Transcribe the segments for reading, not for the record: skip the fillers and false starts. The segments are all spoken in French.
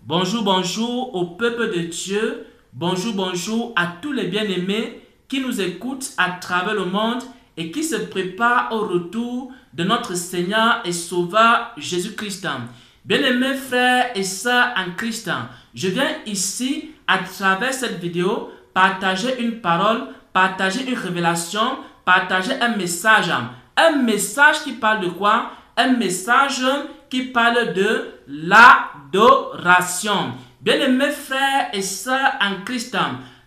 Bonjour, bonjour au peuple de Dieu. Bonjour, bonjour à tous les bien-aimés qui nous écoutent à travers le monde et qui se préparent au retour de notre Seigneur et Sauveur Jésus-Christ. Bien-aimés frères et sœurs en Christ, je viens ici à travers cette vidéo partager une parole, partager une révélation, partager un message. Un message qui parle de quoi? Un message qui parle de l'adoration. Bien-aimés frères et sœurs en Christ,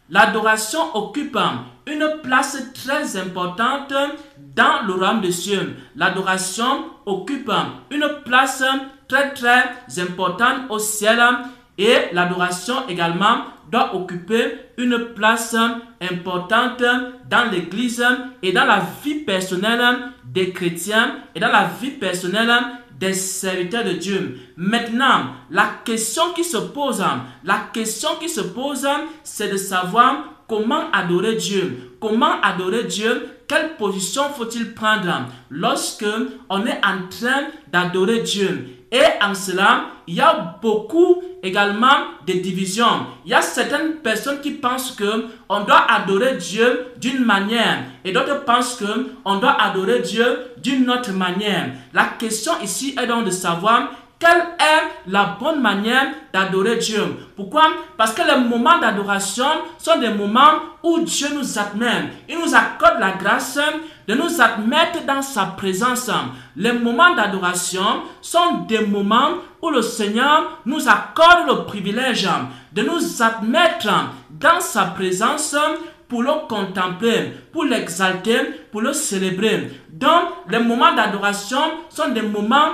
l'adoration occupe une place très importante dans le royaume des cieux. L'adoration occupe une place très importante au ciel et l'adoration également doit occuper une place importante dans l'église et dans la vie personnelle des chrétiens et dans la vie personnelle des serviteurs de Dieu. Maintenant, la question qui se pose, c'est de savoir comment adorer Dieu. Comment adorer Dieu? Quelle position faut-il prendre lorsque on est en train d'adorer Dieu? Et en cela, il y a beaucoup également de divisions. Il y a certaines personnes qui pensent qu'on doit adorer Dieu d'une manière et d'autres pensent qu'on doit adorer Dieu d'une autre manière. La question ici est donc de savoir quelle est la bonne manière d'adorer Dieu. Pourquoi? Parce que les moments d'adoration sont des moments où Dieu nous admet. Il nous accorde la grâce de nous admettre dans sa présence. Les moments d'adoration sont des moments où le Seigneur nous accorde le privilège de nous admettre dans sa présence pour le contempler, pour l'exalter, pour le célébrer. Donc, les moments d'adoration sont des moments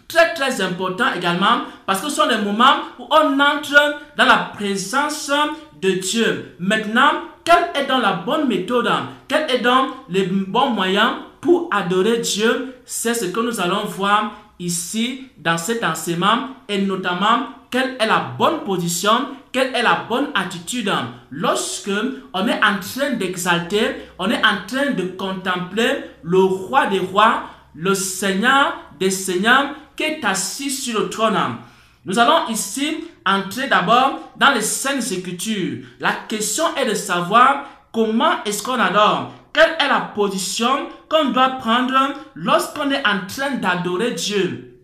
très importants également parce que ce sont des moments où on entre dans la présence de Dieu. Maintenant, quelle est donc la bonne méthode? Quel est donc le bon moyen pour adorer Dieu? C'est ce que nous allons voir ici dans cet enseignement et notamment quelle est la bonne position, quelle est la bonne attitude lorsque on est en train d'exalter, on est en train de contempler le roi des rois, le Seigneur des seigneurs qui est assis sur le trône. Nous allons ici entrer d'abord dans les Saintes Écritures. La question est de savoir comment est-ce qu'on adore. Quelle est la position qu'on doit prendre lorsqu'on est en train d'adorer Dieu,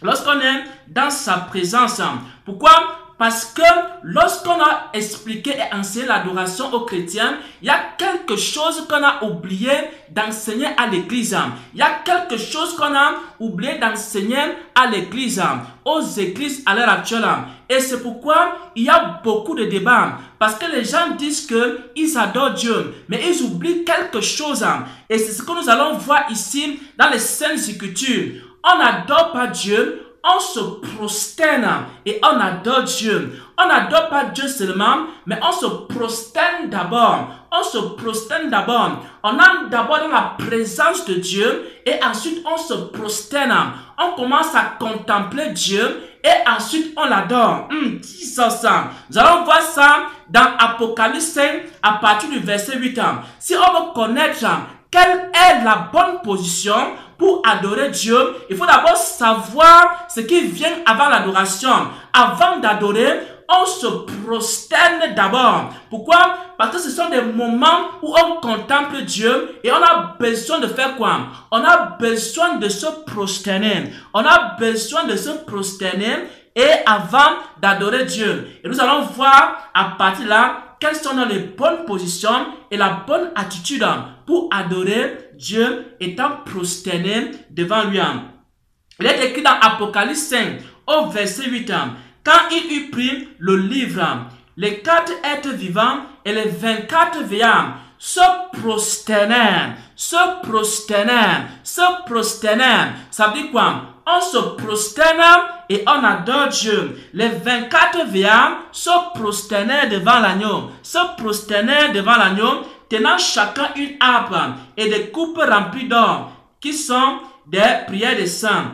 lorsqu'on est dans sa présence. Pourquoi? Parce que lorsqu'on a expliqué et enseigné l'adoration aux chrétiens, il y a quelque chose qu'on a oublié d'enseigner à l'église. Il y a quelque chose qu'on a oublié d'enseigner à l'église, aux églises à l'heure actuelle. Et c'est pourquoi il y a beaucoup de débats. Parce que les gens disent qu'ils adorent Dieu, mais ils oublient quelque chose. Et c'est ce que nous allons voir ici dans les Saintes Écritures. On n'adore pas Dieu, on se prosterne et on adore Dieu. On n'adore pas Dieu seulement, mais on se prosterne d'abord. On se prosterne d'abord. On entre d'abord dans la présence de Dieu et ensuite on se prosterne. On commence à contempler Dieu et ensuite on l'adore. Ça. Nous allons voir ça dans Apocalypse 5 à partir du verset 8. Si on veut connaître quelle est la bonne position pour adorer Dieu, il faut d'abord savoir ce qui vient avant l'adoration. Avant d'adorer, on se prosterne d'abord. Pourquoi? Parce que ce sont des moments où on contemple Dieu et on a besoin de faire quoi? On a besoin de se prosterner. On a besoin de se prosterner et avant d'adorer Dieu. Et nous allons voir à partir de là quelles sont les bonnes positions et la bonne attitude pour adorer Dieu étant prosterné devant lui. Il est écrit dans Apocalypse 5 au verset 8. Quand il eut pris le livre, les 4 êtres vivants et les 24 veillants se prosternèrent. Ça veut dire quoi? On se prosterne et on adore Dieu. Les 24 veillants se prosternèrent devant l'agneau. Tenant chacun une harpe et des coupes remplies d'or, qui sont des prières des saints.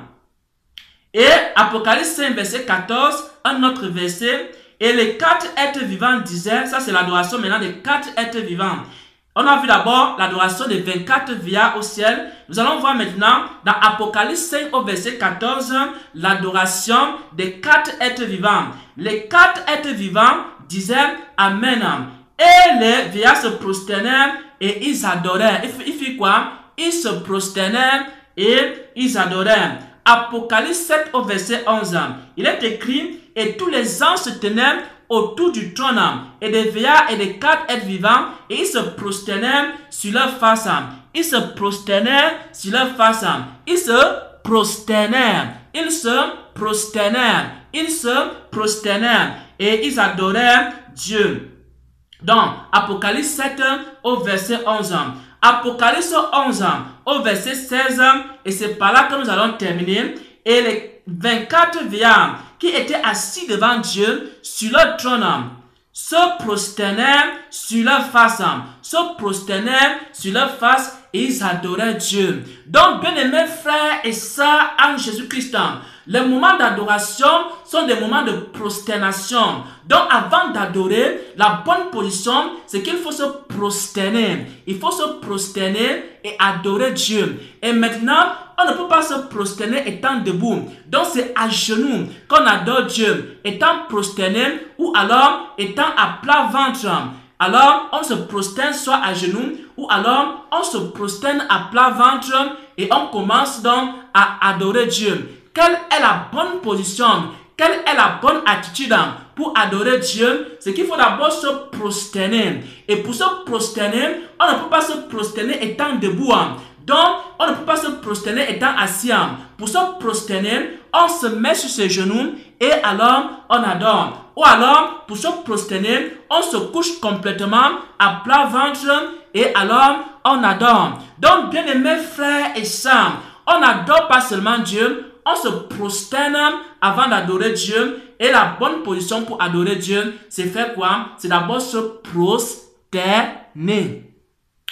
Et Apocalypse 5, verset 14, un autre verset. Et les 4 êtres vivants disaient, ça c'est l'adoration maintenant des 4 êtres vivants. On a vu d'abord l'adoration des 24 vieillards au ciel. Nous allons voir maintenant dans Apocalypse 5 au verset 14 l'adoration des 4 êtres vivants. Les 4 êtres vivants disaient Amen. Et les vieillards se prosternèrent et ils adorèrent. Il fit quoi? Ils se prosternèrent et ils adorèrent. Apocalypse 7 au verset 11. Il est écrit, et tous les anges se tenaient autour du trône, et des vieillards et des 4 êtres vivants, et ils se prosternèrent sur leur face. Ils se prosternèrent sur leur face. Ils se prosternèrent. Ils se prosternèrent. Ils se prosternèrent. Et ils adorèrent Dieu. Donc, Apocalypse 7 au verset 11. Apocalypse 11 au verset 16. Et c'est par là que nous allons terminer. Et les 24 vieillards qui étaient assis devant Dieu sur leur trône se prosternèrent sur leur face. Se prosternèrent sur leur face et ils adoraient Dieu. Donc, bien-aimés frères et sœurs en Jésus-Christ, les moments d'adoration sont des moments de prosternation. Donc, avant d'adorer, la bonne position, c'est qu'il faut se prosterner. Il faut se prosterner et adorer Dieu. Et maintenant, on ne peut pas se prosterner étant debout. Donc, c'est à genoux qu'on adore Dieu. Étant prosterné ou alors étant à plat ventre. Alors, on se prosterne soit à genoux ou alors on se prosterne à plat ventre et on commence donc à adorer Dieu. Quelle est la bonne position? Quelle est la bonne attitude pour adorer Dieu? C'est qu'il faut d'abord se prosterner. Et pour se prosterner, on ne peut pas se prosterner étant debout. Donc, on ne peut pas se prosterner étant assis. Pour se prosterner, on se met sur ses genoux et alors on adore. Ou alors, pour se prosterner, on se couche complètement à plat ventre et alors on adore. Donc, bien-aimés frères et sœurs, on n'adore pas seulement Dieu, on se prosterne avant d'adorer Dieu. Et la bonne position pour adorer Dieu, c'est faire quoi? C'est d'abord se prosterner.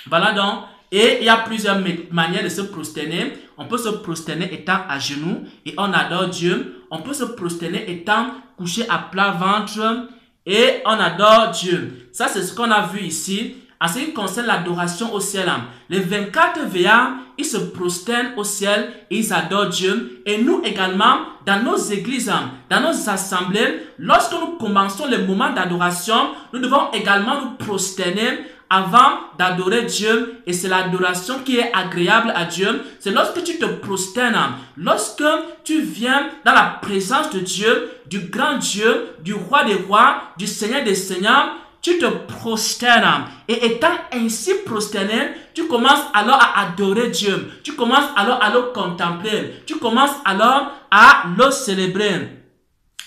Voilà donc. Et il y a plusieurs manières de se prosterner. On peut se prosterner étant à genoux et on adore Dieu. On peut se prosterner étant couché à plat ventre et on adore Dieu. Ça, c'est ce qu'on a vu ici. En ce qui concerne l'adoration au ciel, les 24 vieillards, ils se prosternent au ciel et ils adorent Dieu. Et nous également, dans nos églises, dans nos assemblées, lorsque nous commençons les moments d'adoration, nous devons également nous prosterner avant d'adorer Dieu. Et c'est l'adoration qui est agréable à Dieu. C'est lorsque tu te prosternes, lorsque tu viens dans la présence de Dieu, du grand Dieu, du roi des rois, du Seigneur des seigneurs, tu te prosternes. Et étant ainsi prosterné, tu commences alors à adorer Dieu. Tu commences alors à le contempler. Tu commences alors à le célébrer.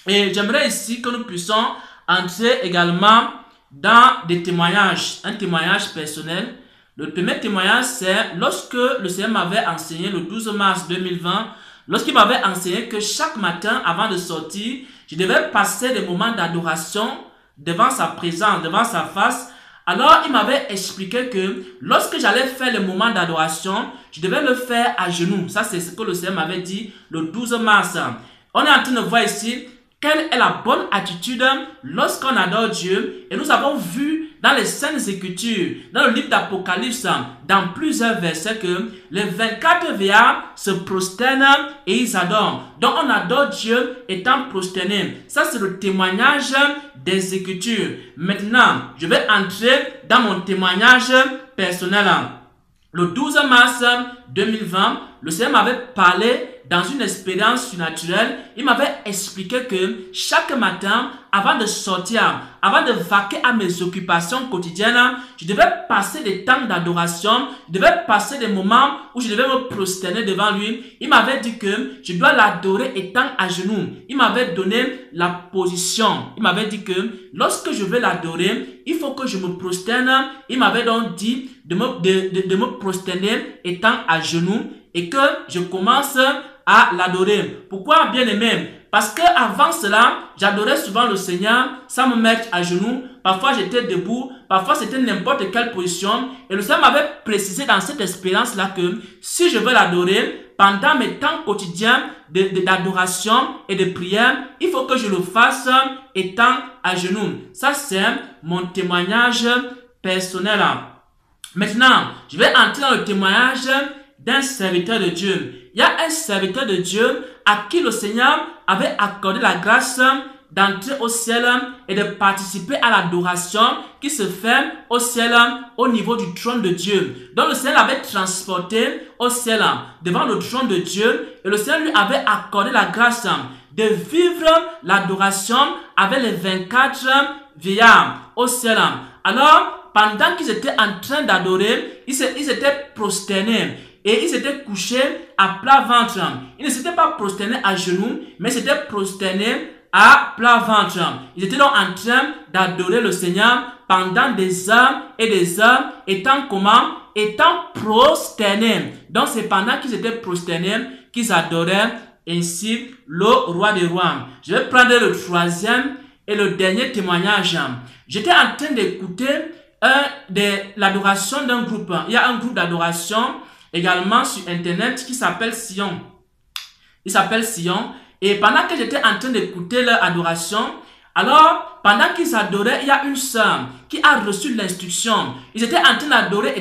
Et j'aimerais ici que nous puissions entrer également dans des témoignages. Un témoignage personnel. Le premier témoignage, c'est lorsque le Seigneur m'avait enseigné le 12 mars 2020, lorsqu'il m'avait enseigné que chaque matin, avant de sortir, je devais passer des moments d'adoration devant sa présence, devant sa face. Alors, il m'avait expliqué que lorsque j'allais faire le moment d'adoration, je devais le faire à genoux. Ça, c'est ce que le Seigneur m'avait dit le 12 mars. On est en train de voir ici quelle est la bonne attitude lorsqu'on adore Dieu. Et nous avons vu dans les Saintes Écritures, dans le livre d'Apocalypse, dans plusieurs versets que les 24 vieillards se prosternent et ils adorent. Donc on adore Dieu étant prosterné. Ça c'est le témoignage des Écritures. Maintenant, je vais entrer dans mon témoignage personnel. Le 12 mars 2020, le Seigneur m'avait parlé dans une expérience surnaturelle. Il m'avait expliqué que chaque matin, avant de sortir, avant de vaquer à mes occupations quotidiennes, je devais passer des temps d'adoration, je devais passer des moments où je devais me prosterner devant lui. Il m'avait dit que je dois l'adorer étant à genoux. Il m'avait donné la position. Il m'avait dit que lorsque je veux l'adorer, il faut que je me prosterne. Il m'avait donc dit de me prosterner étant à genoux et que je commence à l'adorer. Pourquoi, bien aimé? Parce que avant cela, j'adorais souvent le Seigneur sans me mettre à genoux. Parfois, j'étais debout. Parfois, c'était n'importe quelle position. Et le Seigneur m'avait précisé dans cette expérience-là que si je veux l'adorer, pendant mes temps quotidiens d'adoration et de prière, il faut que je le fasse étant à genoux. Ça, c'est mon témoignage personnel. Maintenant, je vais entrer dans le témoignage d'un serviteur de Dieu. Il y a un serviteur de Dieu à qui le Seigneur avait accordé la grâce d'entrer au ciel et de participer à l'adoration qui se fait au ciel au niveau du trône de Dieu. Donc le Seigneur l'avait transporté au ciel devant le trône de Dieu et le Seigneur lui avait accordé la grâce de vivre l'adoration avec les 24 vieillards au ciel. Alors, pendant qu'ils étaient en train d'adorer, ils étaient prosternés et ils s'étaient couchés à plat ventre. Ils ne s'étaient pas prosternés à genoux, mais ils s'étaient prosternés à plat ventre. Ils étaient donc en train d'adorer le Seigneur pendant des heures et des heures, étant comment? Étant prosternés. Donc c'est pendant qu'ils étaient prosternés qu'ils adoraient ainsi le roi des rois. Je vais prendre le troisième et le dernier témoignage. J'étais en train d'écouter l'adoration d'un groupe. Il y a un groupe d'adoration également sur internet qui s'appelle Sion. Il s'appelle Sion. Et pendant que j'étais en train d'écouter leur adoration, alors pendant qu'ils adoraient, il y a une sœur qui a reçu l'instruction. Ils étaient en train d'adorer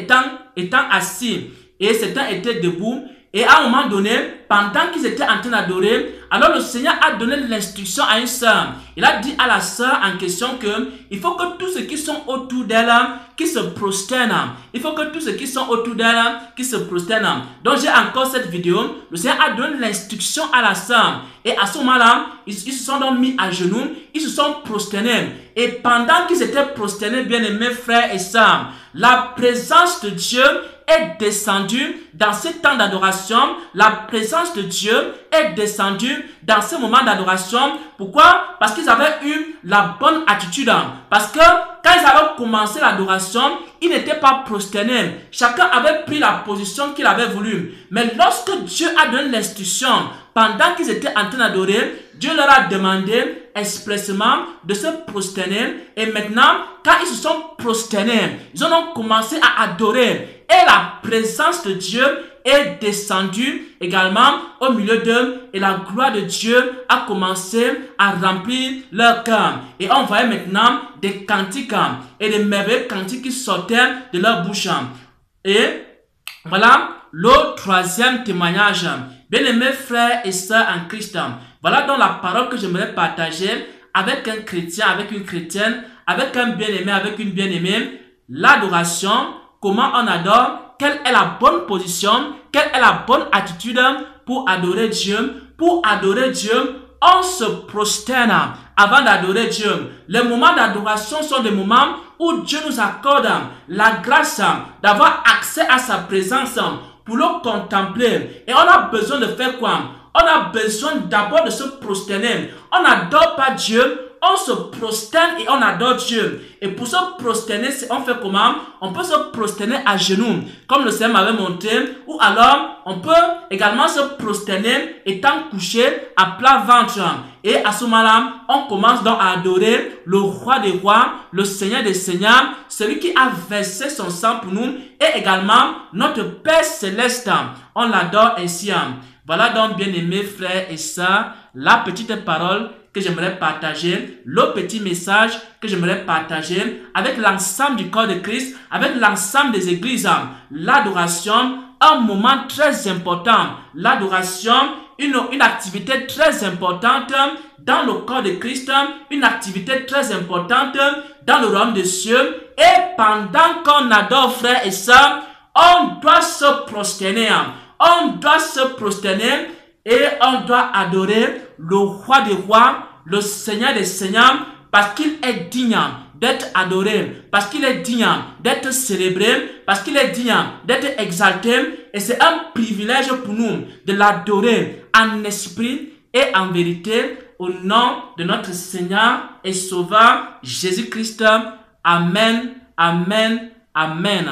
étant assis et certains étaient debout. Et à un moment donné, pendant qu'ils étaient en train d'adorer, alors le Seigneur a donné l'instruction à une sœur. Il a dit à la sœur en question que il faut que tous ceux qui sont autour d'elle, qui se prosternent. Il faut que tous ceux qui sont autour d'elle, qui se prosternent. Donc j'ai encore cette vidéo. Le Seigneur a donné l'instruction à la sœur. Et à ce moment-là, ils se sont donc mis à genoux. Ils se sont prosternés. Et pendant qu'ils étaient prosternés, bien-aimés frères et sœurs, la présence de Dieu est descendue dans ce temps d'adoration. La présence de Dieu est descendue dans ce moment d'adoration. Pourquoi? Parce qu'ils avaient eu la bonne attitude. Parce que quand ils avaient commencé l'adoration, ils n'étaient pas prosternés. Chacun avait pris la position qu'il avait voulu. Mais lorsque Dieu a donné l'instruction, pendant qu'ils étaient en train d'adorer, Dieu leur a demandé expressément de se prosterner. Et maintenant, quand ils se sont prosternés, ils ont donc commencé à adorer. Et la présence de Dieu est descendue également au milieu d'eux. Et la gloire de Dieu a commencé à remplir leur cœur. Et on voyait maintenant des cantiques et des merveilleux cantiques qui sortaient de leur bouche. Et voilà le troisième témoignage. Bien-aimés frères et sœurs en Christ, voilà donc la parole que j'aimerais partager avec un chrétien, avec une chrétienne, avec un bien-aimé, avec une bien-aimée. L'adoration, comment on adore, quelle est la bonne position, quelle est la bonne attitude pour adorer Dieu. Pour adorer Dieu, on se prosterne avant d'adorer Dieu. Les moments d'adoration sont des moments où Dieu nous accorde la grâce d'avoir accès à sa présence pour le contempler. Et on a besoin de faire quoi? On a besoin d'abord de se prosterner. On n'adore pas Dieu, on se prosterne et on adore Dieu. Et pour se prosterner, on fait comment? On peut se prosterner à genoux, comme le Seigneur m'avait montré. Ou alors, on peut également se prosterner étant couché à plat ventre. Et à ce moment-là, on commence donc à adorer le roi des rois, le Seigneur des seigneurs, celui qui a versé son sang pour nous, et également notre Père céleste. On l'adore ainsi. Voilà donc, bien-aimés frères et sœurs, la petite parole que j'aimerais partager, le petit message que j'aimerais partager avec l'ensemble du corps de Christ, avec l'ensemble des églises. L'adoration, un moment très important. L'adoration, une activité très importante dans le corps de Christ, une activité très importante dans le royaume des cieux. Et pendant qu'on adore, frères et sœurs, on doit se prosterner. On doit se prosterner et on doit adorer le roi des rois, le Seigneur des seigneurs, parce qu'il est digne d'être adoré, parce qu'il est digne d'être célébré, parce qu'il est digne d'être exalté. Et c'est un privilège pour nous de l'adorer en esprit et en vérité au nom de notre Seigneur et Sauveur Jésus-Christ. Amen, amen, amen.